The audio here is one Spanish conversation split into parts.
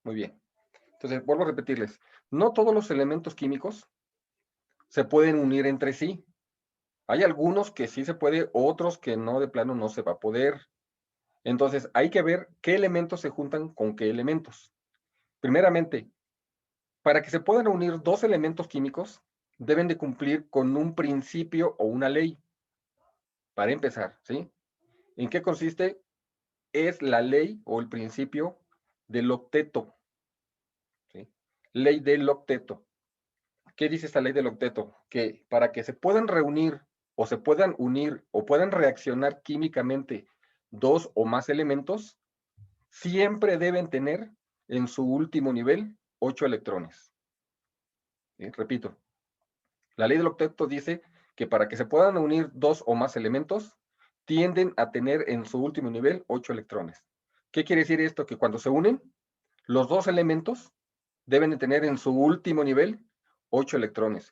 Muy bien. Entonces, vuelvo a repetirles. No todos los elementos químicos se pueden unir entre sí. Hay algunos que sí se puede, otros que no, de plano no se va a poder. Entonces, hay que ver qué elementos se juntan con qué elementos. Primeramente, para que se puedan unir dos elementos químicos, deben de cumplir con un principio o una ley. Para empezar, ¿sí? ¿En qué consiste? Es la ley o el principio del octeto, ¿sí? Ley del octeto. ¿Qué dice esta ley del octeto? Que para que se puedan reunir o se puedan unir o puedan reaccionar químicamente dos o más elementos, siempre deben tener en su último nivel 8 electrones. ¿Sí? Repito, la ley del octeto dice que para que se puedan unir dos o más elementos, tienden a tener en su último nivel 8 electrones. ¿Qué quiere decir esto? Que cuando se unen, los dos elementos deben de tener en su último nivel 8 electrones.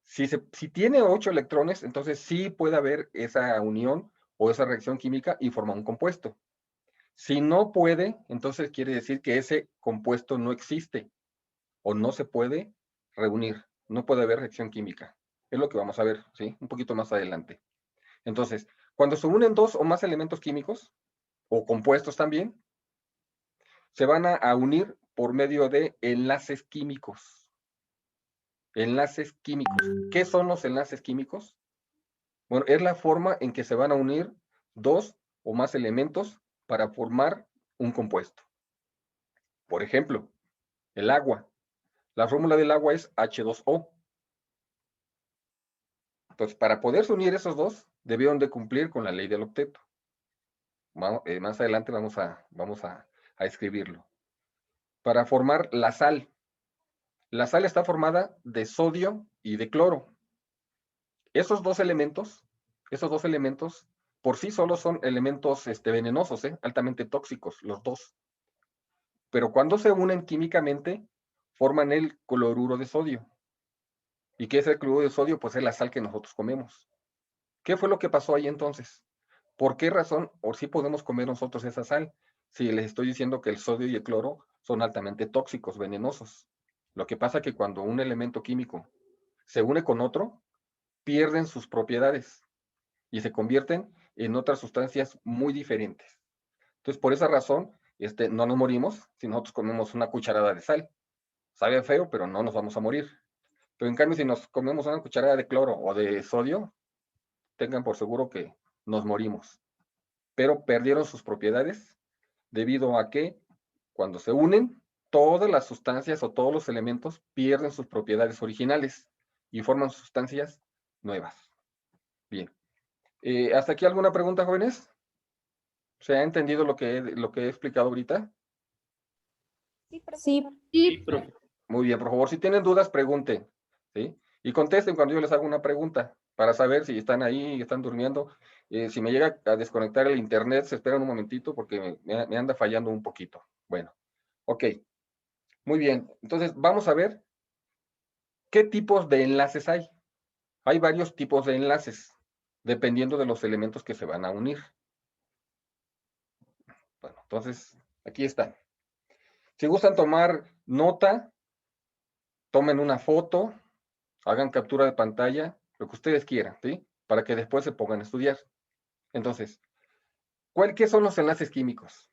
Si tiene 8 electrones, entonces sí puede haber esa unión o esa reacción química y forma un compuesto. Si no puede, entonces quiere decir que ese compuesto no existe o no se puede reunir. No puede haber reacción química. Es lo que vamos a ver, ¿sí? Un poquito más adelante. Entonces, cuando se unen dos o más elementos químicos, o compuestos también, se van a unir por medio de enlaces químicos. Enlaces químicos. ¿Qué son los enlaces químicos? Bueno, es la forma en que se van a unir dos o más elementos para formar un compuesto. Por ejemplo, el agua. La fórmula del agua es H2O. Entonces, para poderse unir esos dos, debieron de cumplir con la ley del octeto. Más adelante vamos a escribirlo. Para formar la sal. La sal está formada de sodio y de cloro. Esos dos elementos, por sí solos son elementos venenosos, altamente tóxicos, los dos. Pero cuando se unen químicamente, forman el cloruro de sodio. ¿Y qué es el cloruro de sodio? Pues es la sal que nosotros comemos. ¿Qué fue lo que pasó ahí entonces? ¿Por qué razón o sí podemos comer nosotros esa sal? Si les estoy diciendo que el sodio y el cloro son altamente tóxicos, venenosos. Lo que pasa es que cuando un elemento químico se une con otro, pierden sus propiedades y se convierten en otras sustancias muy diferentes. Entonces, por esa razón, no nos morimos si nosotros comemos una cucharada de sal. Sabe feo, pero no nos vamos a morir. Pero en cambio, si nos comemos una cucharada de cloro o de sodio, tengan por seguro que nos morimos. Pero perdieron sus propiedades debido a que cuando se unen, todas las sustancias o todos los elementos pierden sus propiedades originales y forman sustancias nuevas. Bien. ¿Hasta aquí alguna pregunta, jóvenes? ¿Se ha entendido lo que he explicado ahorita? Sí, Sí, profe. Muy bien, por favor, si tienen dudas, pregunten, ¿sí? Y contesten cuando yo les hago una pregunta, para saber si están ahí, están durmiendo. Si me llega a desconectar el internet, se esperan un momentito porque me anda fallando un poquito. Bueno, ok. Muy bien, entonces vamos a ver qué tipos de enlaces hay. Hay varios tipos de enlaces, dependiendo de los elementos que se van a unir. Bueno, entonces, aquí están. Si gustan tomar nota, tomen una foto, hagan captura de pantalla, lo que ustedes quieran, ¿sí? Para que después se pongan a estudiar. Entonces, ¿qué son los enlaces químicos?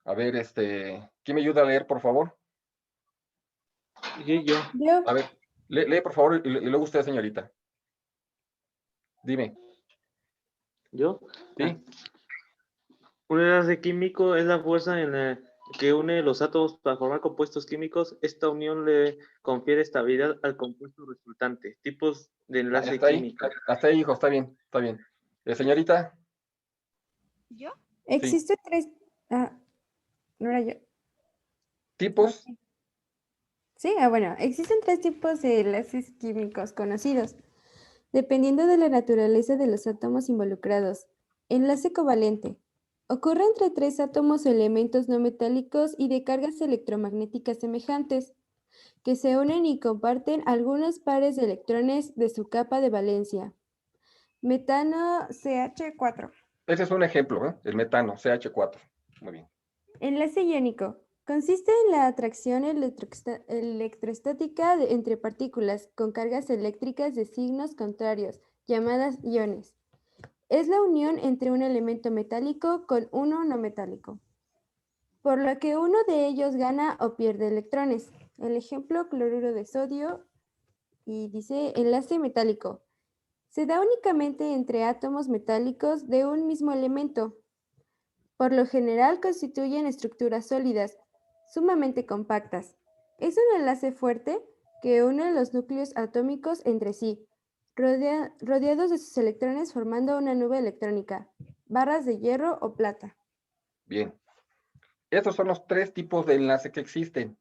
A ver, ¿quién me ayuda a leer, por favor? Sí, yo. yo. A ver, lee por favor, y luego usted, señorita. Dime, ¿Yo? ¿sí? Un enlace químico es la fuerza en la que une los átomos para formar compuestos químicos. Esta unión le confiere estabilidad al compuesto resultante. Tipos de enlace Hasta ahí, químico. hasta ahí, hijo, está bien, está bien. Señorita, ¿Yo? sí. Existen tres. Ah, no era yo. Tipos, Sí, bueno, existen tres tipos de enlaces químicos conocidos, dependiendo de la naturaleza de los átomos involucrados. Enlace covalente. Ocurre entre tres átomos o elementos no metálicos y de cargas electromagnéticas semejantes, que se unen y comparten algunos pares de electrones de su capa de valencia. Metano CH4. ese es un ejemplo, ¿eh? El metano, CH4. Muy bien. Enlace iónico. Consiste en la atracción electrostática entre partículas con cargas eléctricas de signos contrarios, llamadas iones. Es la unión entre un elemento metálico con uno no metálico, por lo que uno de ellos gana o pierde electrones. El ejemplo, cloruro de sodio, y dice enlace metálico. Se da únicamente entre átomos metálicos de un mismo elemento. Por lo general constituyen estructuras sólidas, sumamente compactas. Es un enlace fuerte que une los núcleos atómicos entre sí, rodeados de sus electrones formando una nube electrónica, barras de hierro o plata. Bien. Estos son los tres tipos de enlace que existen.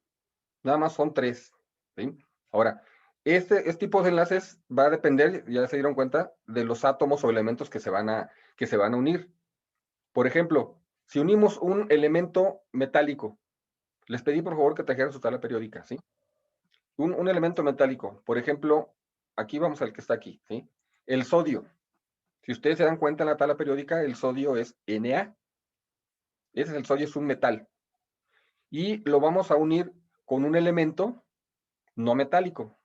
Nada más son tres. ¿Sí? Ahora, este tipo de enlaces va a depender, ya se dieron cuenta, de los átomos o elementos que se van a unir. Por ejemplo, si unimos un elemento metálico, les pedí por favor que trajeran su tabla periódica, ¿sí? Un elemento metálico, por ejemplo, aquí vamos al que está aquí, ¿sí? El sodio. Si ustedes se dan cuenta en la tabla periódica, el sodio es Na. Ese es el sodio, es un metal. Y lo vamos a unir con un elemento no metálico,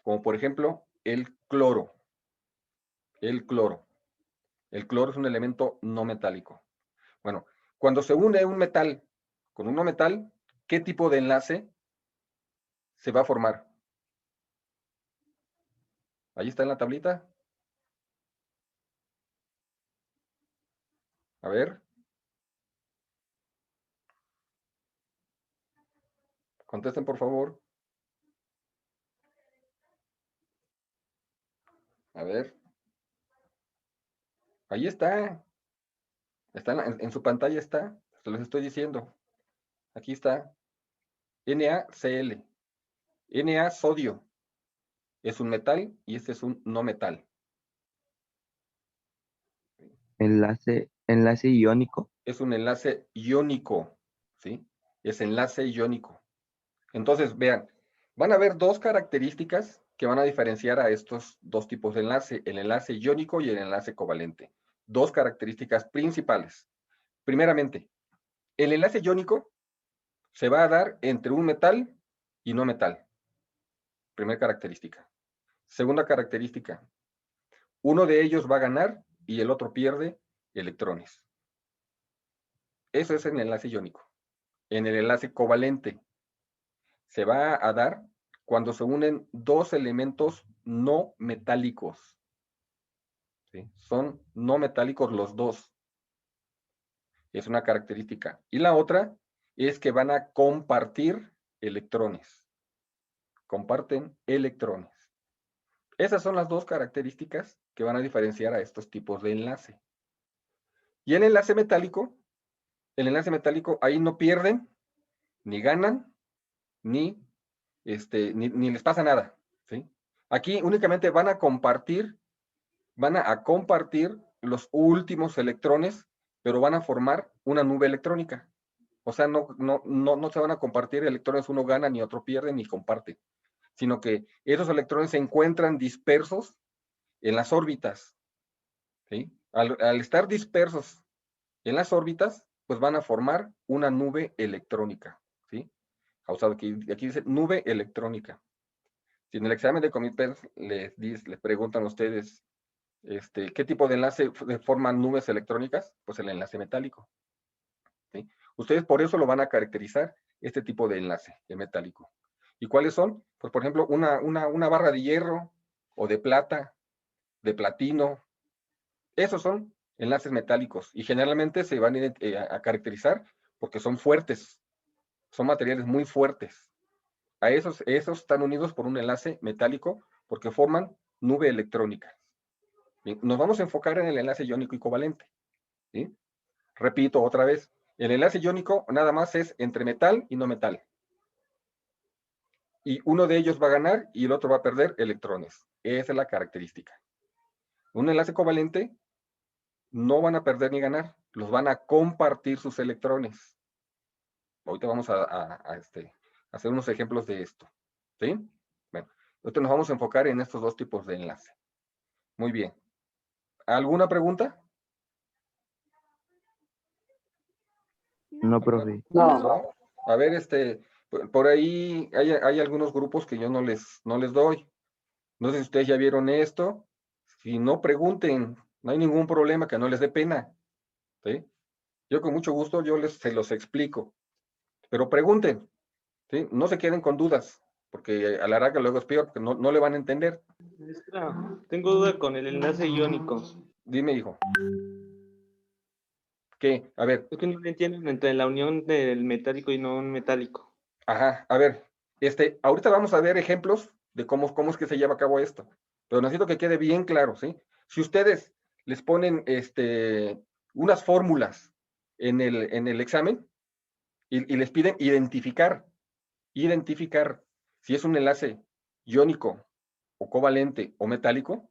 como por ejemplo el cloro. El cloro. El cloro es un elemento no metálico. Bueno, cuando se une un metal con un no metal, ¿qué tipo de enlace se va a formar? Ahí está en la tablita. A ver. Contesten, por favor. A ver. Ahí está. Está en su pantalla está. Se los estoy diciendo. Aquí está. NaCl. Na sodio. Es un metal y este es un no metal. Enlace iónico. Es un enlace iónico. ¿Sí? Es enlace iónico. Entonces, vean, van a haber dos características que van a diferenciar a estos dos tipos de enlace, el enlace iónico y el enlace covalente. Dos características principales. Primeramente, el enlace iónico se va a dar entre un metal y no metal. Primera característica. Segunda característica, uno de ellos va a ganar y el otro pierde electrones. Eso es en el enlace iónico. En el enlace covalente se va a dar cuando se unen dos elementos no metálicos. ¿Sí? Son no metálicos los dos. Es una característica. Y la otra es que van a compartir electrones. Comparten electrones. Esas son las dos características que van a diferenciar a estos tipos de enlace. Y el enlace metálico ahí no pierden, ni ganan, ni les pasa nada. ¿Sí? Aquí únicamente van a compartir los últimos electrones, pero van a formar una nube electrónica. O sea, no se van a compartir electrones, uno gana, ni otro pierde, ni comparte, sino que esos electrones se encuentran dispersos en las órbitas. ¿Sí? Al estar dispersos en las órbitas, pues van a formar una nube electrónica. ¿Sí? Causado aquí dice nube electrónica. Si en el examen de Comipens les preguntan a ustedes ¿qué tipo de enlace forman nubes electrónicas? Pues el enlace metálico. ¿Sí? Ustedes por eso lo van a caracterizar, este tipo de enlace, el metálico. ¿Y cuáles son? Pues por ejemplo, una barra de hierro o de plata, de platino. Esos son enlaces metálicos y generalmente se van a caracterizar porque son fuertes, son materiales muy fuertes. A esos están unidos por un enlace metálico porque forman nube electrónica. Bien, nos vamos a enfocar en el enlace iónico y covalente. ¿Sí? Repito otra vez, el enlace iónico nada más es entre metal y no metal. Y uno de ellos va a ganar y el otro va a perder electrones. Esa es la característica. Un enlace covalente no van a perder ni ganar, los van a compartir sus electrones. Ahorita vamos a hacer unos ejemplos de esto. ¿Sí? Bueno, ahorita nos vamos a enfocar en estos dos tipos de enlace. Muy bien. ¿Alguna pregunta? No, profe. ¿No? A ver, por ahí hay algunos grupos que yo no les doy. No sé si ustedes ya vieron esto. Si no, pregunten. No hay ningún problema, que no les dé pena. ¿Sí? Yo con mucho gusto se los explico. Pero pregunten. ¿Sí? No se queden con dudas, porque a la larga luego es peor, porque no le van a entender. Maestra, tengo duda con el enlace iónico. Dime, hijo. ¿Qué? A ver, Es que no le entienden entre la unión del metálico y no metálico. ajá, a ver. Ahorita vamos a ver ejemplos de cómo es que se lleva a cabo esto. Pero necesito que quede bien claro, ¿sí? Si ustedes les ponen unas fórmulas en el examen y les piden identificar si es un enlace iónico o covalente o metálico,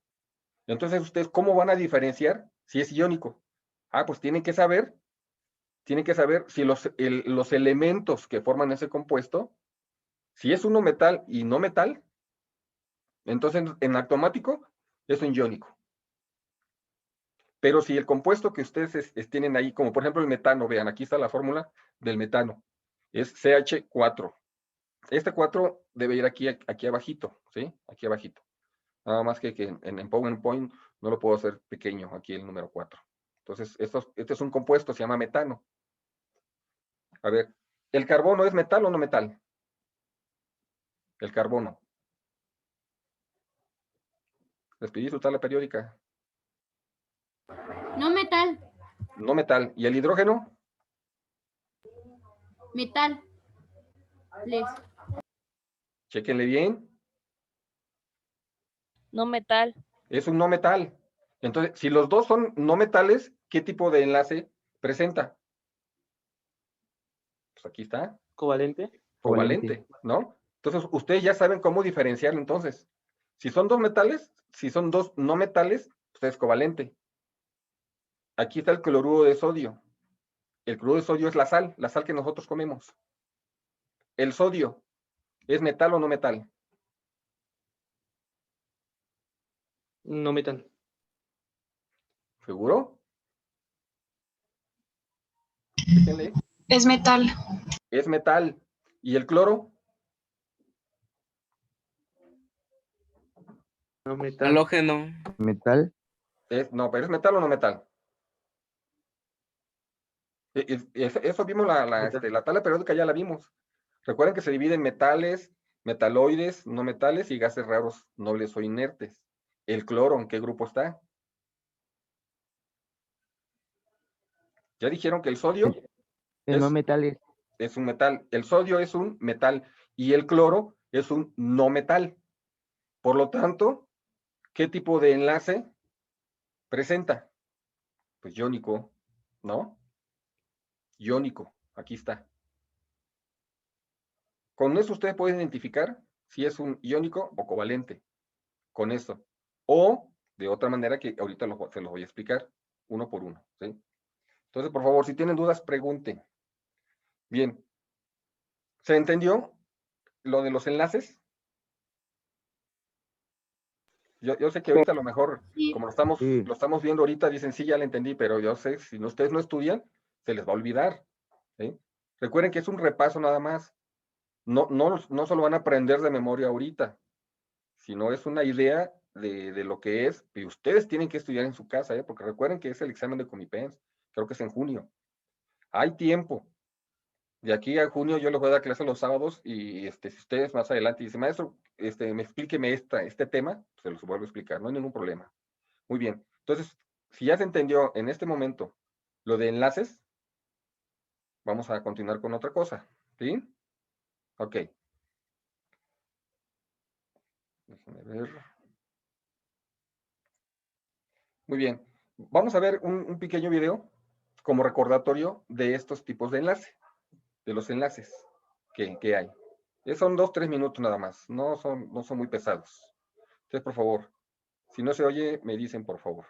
entonces ustedes, ¿cómo van a diferenciar si es iónico? Pues tienen que saber si los elementos que forman ese compuesto, si es uno metal y no metal, entonces en automático es un iónico. Pero si el compuesto que ustedes tienen ahí, como por ejemplo el metano, vean, aquí está la fórmula del metano, es CH4. Este 4 debe ir aquí abajito, ¿sí? Aquí abajito. Nada más que en PowerPoint no lo puedo hacer pequeño, aquí el número 4. Entonces, este es un compuesto, se llama metano. A ver, ¿el carbono es metal o no metal? El carbono. Les pedí su tabla periódica. No metal, No metal. ¿Y el hidrógeno? metal. Les. Chéquenle bien. No metal. Es un no metal. Entonces, si los dos son no metales, ¿qué tipo de enlace presenta? Pues aquí está, ¿Covalente? covalente, ¿no? Entonces, ustedes ya saben cómo diferenciarlo entonces. Si son dos metales, si son dos no metales, pues es covalente. Aquí está el cloruro de sodio. El cloruro de sodio es la sal que nosotros comemos. El sodio, ¿es metal o no metal? No metal. ¿Seguro? Chéquenle. Es metal. Es metal. ¿Y el cloro? No metal. Halógeno. Metal. No, pero ¿es metal o no metal? Eso vimos, la tabla periódica ya la vimos. Recuerden que se divide en metales, metaloides, no metales y gases raros, nobles o inertes. El cloro, ¿en qué grupo está? Ya dijeron que el sodio No metales. es un metal. El sodio es un metal y el cloro es un no metal. Por lo tanto, ¿qué tipo de enlace presenta? Pues iónico, ¿no? Iónico, aquí está. Con eso ustedes pueden identificar si es un iónico o covalente. Con eso. O de otra manera que ahorita se los voy a explicar uno por uno, ¿sí? Entonces, por favor, si tienen dudas, pregunten. Bien. ¿Se entendió lo de los enlaces? Yo sé que ahorita a lo mejor, Sí. como lo Sí. estamos viendo ahorita, dicen, sí, ya lo entendí, pero yo sé, si ustedes no estudian, se les va a olvidar, ¿sí? Recuerden que es un repaso nada más. No solo van a aprender de memoria ahorita, sino es una idea de lo que es, y ustedes tienen que estudiar en su casa, porque recuerden que es el examen de Comipens, creo que es en junio. Hay tiempo. De aquí a junio yo les voy a dar clases los sábados y si ustedes más adelante dicen, maestro, explíqueme este tema, se los vuelvo a explicar, no hay ningún problema. Muy bien. Entonces, si ya se entendió en este momento lo de enlaces, vamos a continuar con otra cosa, ¿sí? Ok. Déjenme ver. Muy bien. Vamos a ver un pequeño video como recordatorio de estos tipos de enlace, de los enlaces que hay. Son 2, 3 minutos nada más, no son muy pesados. Entonces, por favor, si no se oye, me dicen por favor.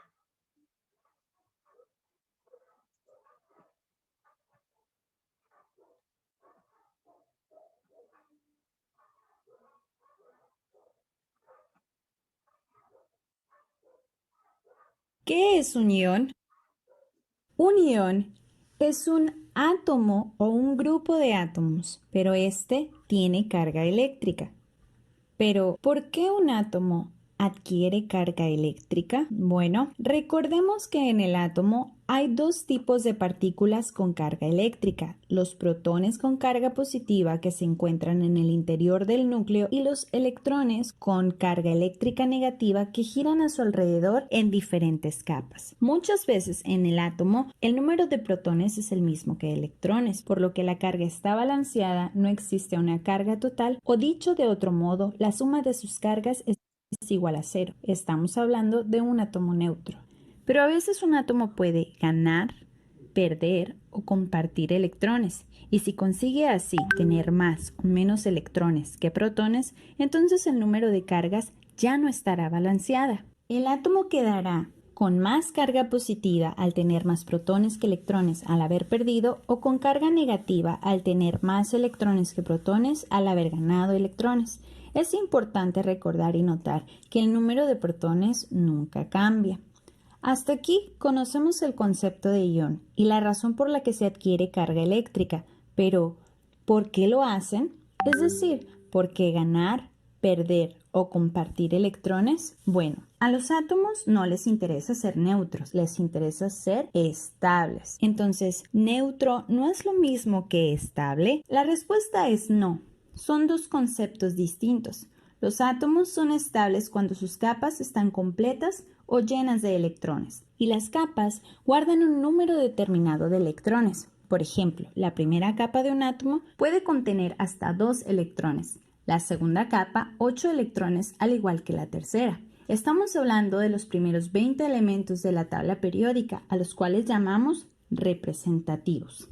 ¿Qué es un ión? Un ión es un átomo o un grupo de átomos, pero este tiene carga eléctrica. Pero, ¿por qué un átomo adquiere carga eléctrica? Bueno, recordemos que en el átomo hay dos tipos de partículas con carga eléctrica, los protones con carga positiva que se encuentran en el interior del núcleo y los electrones con carga eléctrica negativa que giran a su alrededor en diferentes capas. Muchas veces en el átomo el número de protones es el mismo que electrones, por lo que la carga está balanceada, no existe una carga total, o dicho de otro modo, la suma de sus cargas es igual a cero. Estamos hablando de un átomo neutro. Pero a veces un átomo puede ganar, perder o compartir electrones. Y si consigue así tener más o menos electrones que protones, entonces el número de cargas ya no estará balanceada. El átomo quedará con más carga positiva al tener más protones que electrones al haber perdido, o con carga negativa al tener más electrones que protones al haber ganado electrones. Es importante recordar y notar que el número de protones nunca cambia. Hasta aquí conocemos el concepto de ion y la razón por la que se adquiere carga eléctrica, pero ¿por qué lo hacen? Es decir, ¿por qué ganar, perder o compartir electrones? Bueno, a los átomos no les interesa ser neutros, les interesa ser estables. Entonces, ¿neutro no es lo mismo que estable? La respuesta es no. Son dos conceptos distintos. Los átomos son estables cuando sus capas están completas o llenas de electrones, y las capas guardan un número determinado de electrones. Por ejemplo, la primera capa de un átomo puede contener hasta 2 electrones, la segunda capa 8 electrones, al igual que la tercera. Estamos hablando de los primeros 20 elementos de la tabla periódica, a los cuales llamamos representativos.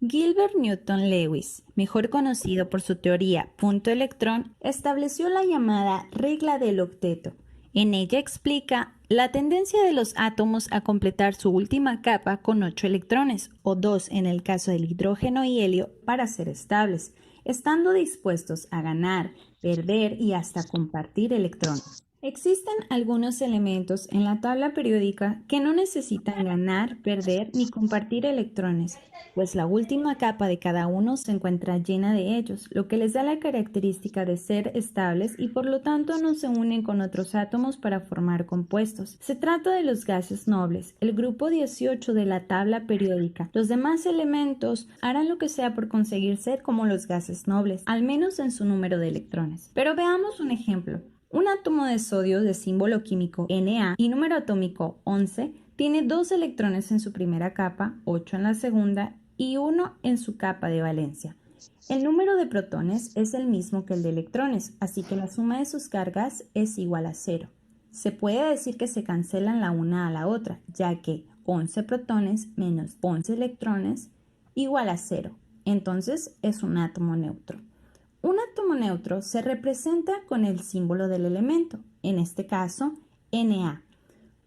Gilbert Newton Lewis, mejor conocido por su teoría punto-electrón, estableció la llamada regla del octeto. En ella explica la tendencia de los átomos a completar su última capa con 8 electrones, o 2 en el caso del hidrógeno y helio, para ser estables, estando dispuestos a ganar, perder y hasta compartir electrones. Existen algunos elementos en la tabla periódica que no necesitan ganar, perder ni compartir electrones, pues la última capa de cada uno se encuentra llena de ellos, lo que les da la característica de ser estables y por lo tanto no se unen con otros átomos para formar compuestos. Se trata de los gases nobles, el grupo 18 de la tabla periódica. Los demás elementos harán lo que sea por conseguir ser como los gases nobles, al menos en su número de electrones. Pero veamos un ejemplo. Un átomo de sodio de símbolo químico Na y número atómico 11 tiene 2 electrones en su primera capa, 8 en la segunda y 1 en su capa de valencia. El número de protones es el mismo que el de electrones, así que la suma de sus cargas es igual a 0. Se puede decir que se cancelan la una a la otra, ya que 11 protones menos 11 electrones igual a 0. Entonces es un átomo neutro. Un átomo neutro se representa con el símbolo del elemento, en este caso Na.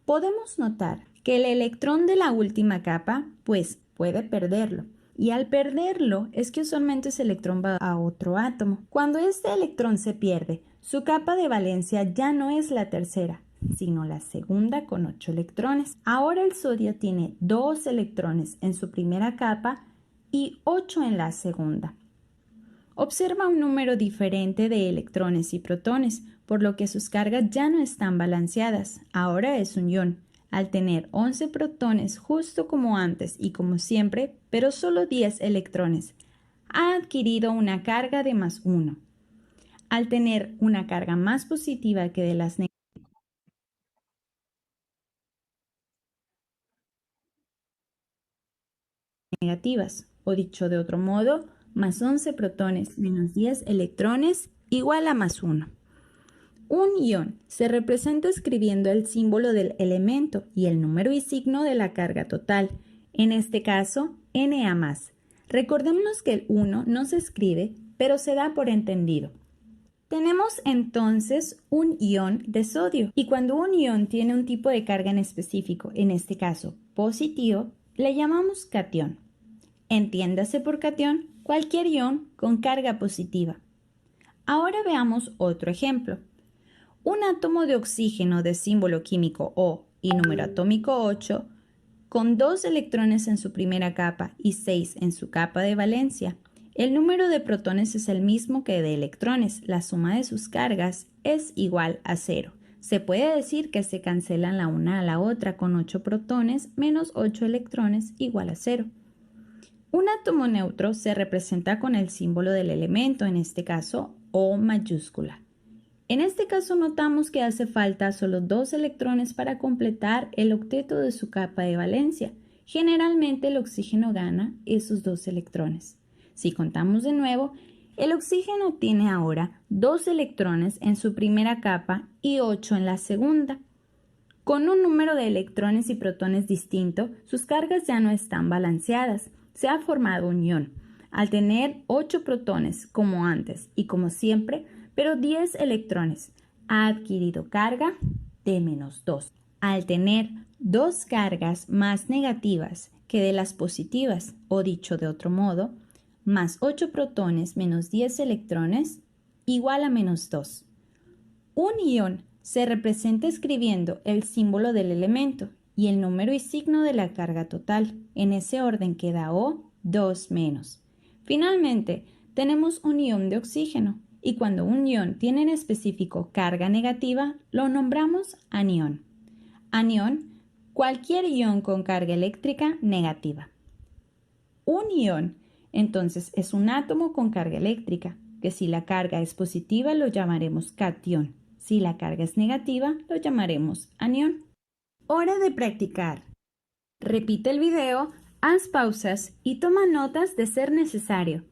Podemos notar que el electrón de la última capa, pues, puede perderlo. Y al perderlo es que usualmente ese electrón va a otro átomo. Cuando este electrón se pierde, su capa de valencia ya no es la tercera, sino la segunda con 8 electrones. Ahora el sodio tiene 2 electrones en su primera capa y 8 en la segunda. Observa un número diferente de electrones y protones, por lo que sus cargas ya no están balanceadas. Ahora es un ion, al tener 11 protones justo como antes y como siempre, pero solo 10 electrones. Ha adquirido una carga de +1. Al tener una carga más positiva que de las negativas, o dicho de otro modo, más 11 protones menos 10 electrones igual a +1. Un ion se representa escribiendo el símbolo del elemento y el número y signo de la carga total, en este caso Na+. Recordemos que el 1 no se escribe, pero se da por entendido. Tenemos entonces un ion de sodio, y cuando un ion tiene un tipo de carga en específico, en este caso positivo, le llamamos catión. Entiéndase por catión cualquier ion con carga positiva. Ahora veamos otro ejemplo. Un átomo de oxígeno de símbolo químico O y número atómico 8 con 2 electrones en su primera capa y 6 en su capa de valencia. El número de protones es el mismo que de electrones. La suma de sus cargas es igual a 0. Se puede decir que se cancelan la una a la otra con 8 protones menos 8 electrones igual a 0. Un átomo neutro se representa con el símbolo del elemento, en este caso O mayúscula. En este caso notamos que hace falta solo 2 electrones para completar el octeto de su capa de valencia. Generalmente el oxígeno gana esos 2 electrones. Si contamos de nuevo, el oxígeno tiene ahora 2 electrones en su primera capa y 8 en la segunda. Con un número de electrones y protones distinto, sus cargas ya no están balanceadas. Se ha formado un ion. Al tener 8 protones como antes y como siempre, pero 10 electrones, ha adquirido carga de -2. Al tener 2 cargas más negativas que de las positivas, o dicho de otro modo, más 8 protones menos 10 electrones, igual a -2. Un ion se representa escribiendo el símbolo del elemento y el número y signo de la carga total. En ese orden queda O, 2 menos. Finalmente, tenemos un ion de oxígeno y cuando un ion tiene en específico carga negativa, lo nombramos anión. Anión, cualquier ion con carga eléctrica negativa. Un ion, entonces, es un átomo con carga eléctrica, que si la carga es positiva lo llamaremos catión. Si la carga es negativa, lo llamaremos anión. Hora de practicar. Repite el video, haz pausas y toma notas de ser necesario.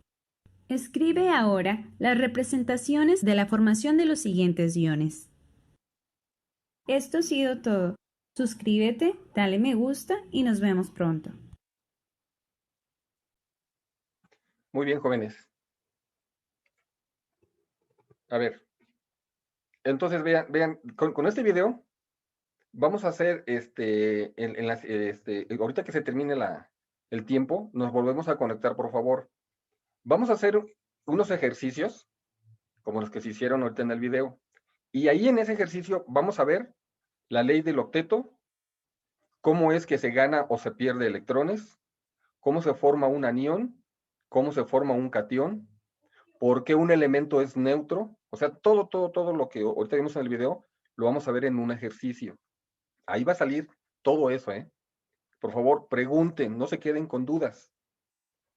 Escribe ahora las representaciones de la formación de los siguientes iones. Esto ha sido todo. Suscríbete, dale me gusta y nos vemos pronto. Muy bien, jóvenes. A ver. Entonces, vean, con este video vamos a hacer, ahorita que se termine el tiempo, nos volvemos a conectar, por favor. Vamos a hacer unos ejercicios, como los que se hicieron ahorita en el video. Y ahí en ese ejercicio vamos a ver la ley del octeto, cómo es que se gana o se pierde electrones, cómo se forma un anión, cómo se forma un catión, por qué un elemento es neutro. O sea, todo lo que ahorita vimos en el video, lo vamos a ver en un ejercicio. Ahí va a salir todo eso, ¿eh? Por favor, pregunten, no se queden con dudas,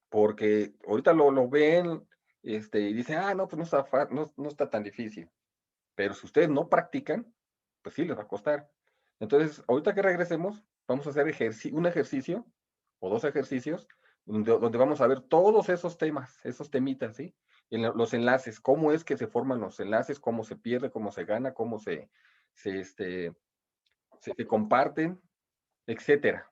porque ahorita lo ven y dicen, no, pues no está tan difícil. Pero si ustedes no practican, pues sí les va a costar. Entonces, ahorita que regresemos, vamos a hacer un ejercicio o 2 ejercicios donde vamos a ver todos esos temas, esos temitas, ¿sí? Los enlaces, cómo es que se forman los enlaces, cómo se pierde, cómo se gana, cómo se comparten, etcétera.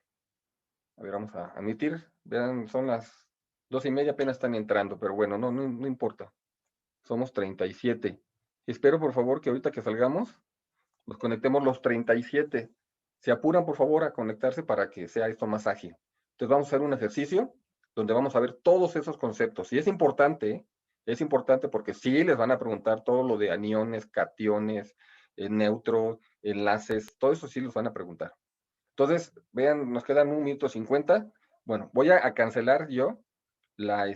A ver, vamos a admitir, vean, son las 2:30, apenas están entrando, pero bueno, no importa. Somos 37. Espero, por favor, que ahorita que salgamos, nos conectemos los 37. Se apuran, por favor, a conectarse para que sea esto más ágil. Entonces vamos a hacer un ejercicio donde vamos a ver todos esos conceptos. Y es importante porque sí les van a preguntar todo lo de aniones, cationes, neutro, enlaces, todo eso sí les van a preguntar. Entonces, vean, nos quedan 1:50. Bueno, voy a cancelar yo la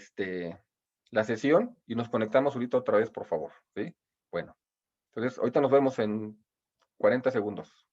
sesión y nos conectamos ahorita otra vez, por favor, ¿sí? Bueno, entonces ahorita nos vemos en 40 segundos.